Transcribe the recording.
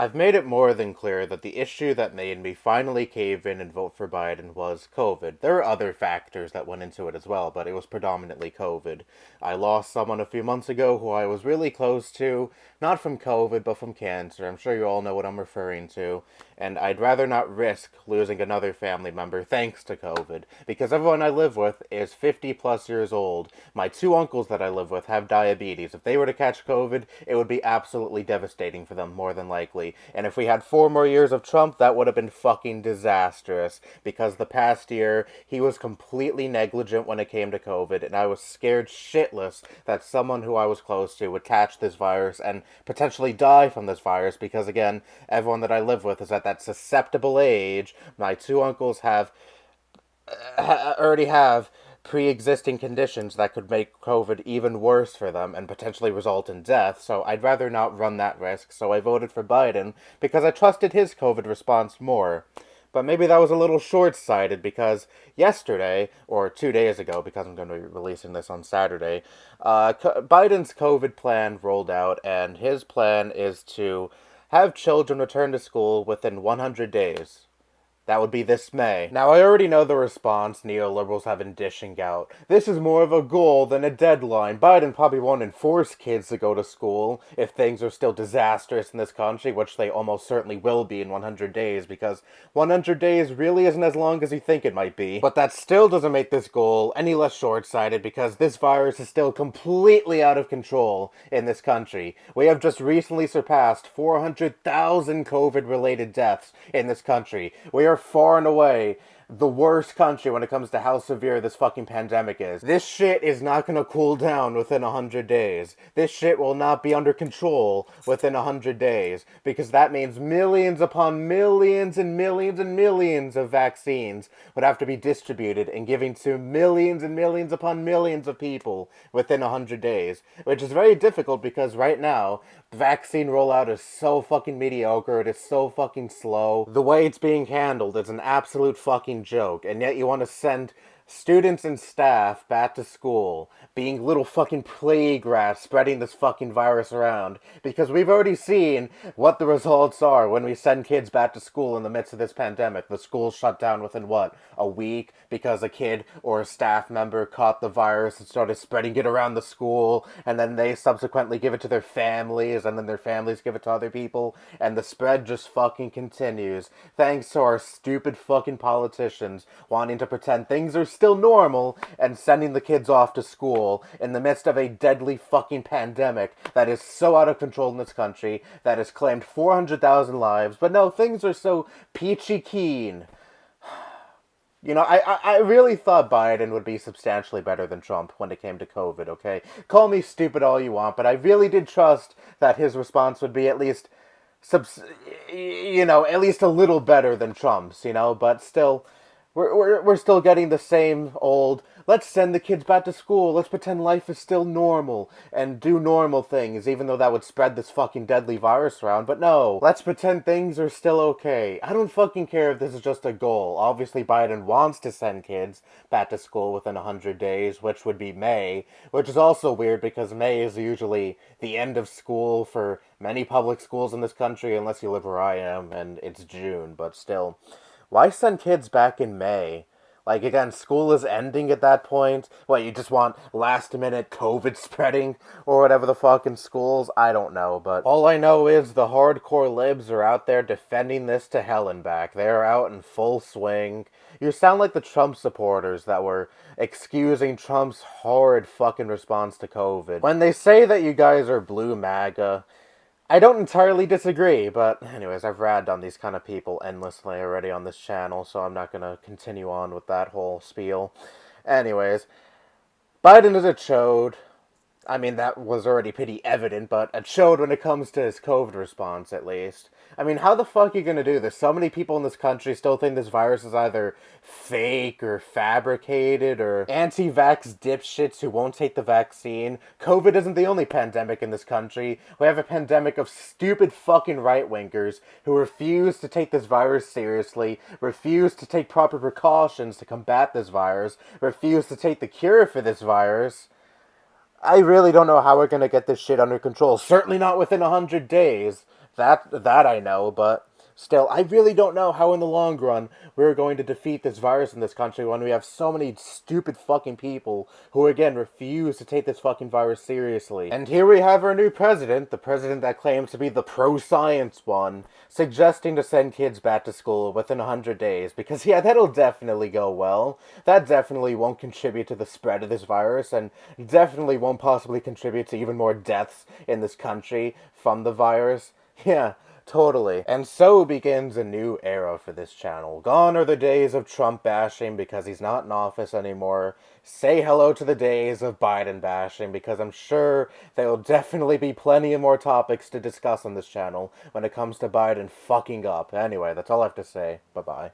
I've made it more than clear that the issue that made me finally cave in and vote for Biden was COVID. There were other factors that went into it as well, but it was predominantly COVID. I lost someone a few months ago who I was really close to, not from COVID, but from cancer. I'm sure you all know what I'm referring to. And I'd rather not risk losing another family member thanks to COVID, because everyone I live with is 50 plus years old. My two uncles that I live with have diabetes. If they were to catch COVID, it would be absolutely devastating for them, more than likely. And if we had 4 more years of Trump, that would have been fucking disastrous, because the past year, he was completely negligent when it came to COVID, and I was scared shitless that someone who I was close to would catch this virus and potentially die from this virus, because again, everyone that I live with is at that susceptible age. My two uncles already have pre-existing conditions that could make COVID even worse for them and potentially result in death, so I'd rather not run that risk, so I voted for Biden because I trusted his COVID response more. But maybe that was a little short-sighted because yesterday, or 2 days ago, because I'm going to be releasing this on Saturday, Biden's COVID plan rolled out, and his plan is to have children return to school within 100 days. That would be this May. Now, I already know the response neoliberals have been dishing out. This is more of a goal than a deadline. Biden probably won't enforce kids to go to school if things are still disastrous in this country, which they almost certainly will be in 100 days, because 100 days really isn't as long as you think it might be. But that still doesn't make this goal any less short-sighted, because this virus is still completely out of control in this country. We have just recently surpassed 400,000 COVID-related deaths in this country. We are far and away the worst country when it comes to how severe this fucking pandemic is. This shit is not gonna cool down within 100 days. This shit will not be under control within 100 days, because that means millions upon millions and millions and millions of vaccines would have to be distributed and given to millions and millions upon millions of people within 100 days, which is very difficult because right now, vaccine rollout is so fucking mediocre, it is so fucking slow. The way it's being handled is an absolute fucking joke, and yet you want to send students and staff back to school being little fucking plague rats spreading this fucking virus around, because we've already seen what the results are when we send kids back to school in the midst of this pandemic. The schools shut down within what, a week, because a kid or a staff member caught the virus and started spreading it around the school, and then they subsequently give it to their families, and then their families give it to other people, and the spread just fucking continues, thanks to our stupid fucking politicians wanting to pretend things are still normal and sending the kids off to school in the midst of a deadly fucking pandemic that is so out of control in this country, that has claimed 400,000 lives. But no, things are so peachy keen. You know, I really thought Biden would be substantially better than Trump when it came to COVID, okay? Call me stupid all you want, but I really did trust that his response would be at least, at least a little better than Trump's, but still, we're still getting the same old, let's send the kids back to school, let's pretend life is still normal, and do normal things, even though that would spread this fucking deadly virus around. But no, let's pretend things are still okay. I don't fucking care if this is just a goal. Obviously, Biden wants to send kids back to school within 100 days, which would be May, which is also weird because May is usually the end of school for many public schools in this country, unless you live where I am, and it's June, but still. Why send kids back in May? Like, again, school is ending at that point. What, you just want last-minute COVID spreading or whatever the fuck in schools? I don't know, but all I know is the hardcore libs are out there defending this to hell and back. They're out in full swing. You sound like the Trump supporters that were excusing Trump's horrid fucking response to COVID. When they say that you guys are blue MAGA, I don't entirely disagree, but anyways, I've ragged on these kind of people endlessly already on this channel, so I'm not going to continue on with that whole spiel. Anyways, Biden is a chode. I mean, that was already pretty evident, but a chode when it comes to his COVID response, at least. I mean, how the fuck are you gonna do this? So many people in this country still think this virus is either fake or fabricated or anti-vax dipshits who won't take the vaccine. COVID isn't the only pandemic in this country. We have a pandemic of stupid fucking right-wingers who refuse to take this virus seriously, refuse to take proper precautions to combat this virus, refuse to take the cure for this virus. I really don't know how we're gonna get this shit under control. Certainly not within 100 days. That I know, but still, I really don't know how in the long run we're going to defeat this virus in this country when we have so many stupid fucking people who, again, refuse to take this fucking virus seriously. And here we have our new president, the president that claims to be the pro-science one, suggesting to send kids back to school within 100 days, because, yeah, that'll definitely go well. That definitely won't contribute to the spread of this virus, and definitely won't possibly contribute to even more deaths in this country from the virus. Yeah, totally. And so begins a new era for this channel. Gone are the days of Trump bashing because he's not in office anymore. Say hello to the days of Biden bashing, because I'm sure there will definitely be plenty of more topics to discuss on this channel when it comes to Biden fucking up. Anyway, that's all I have to say. Bye-bye.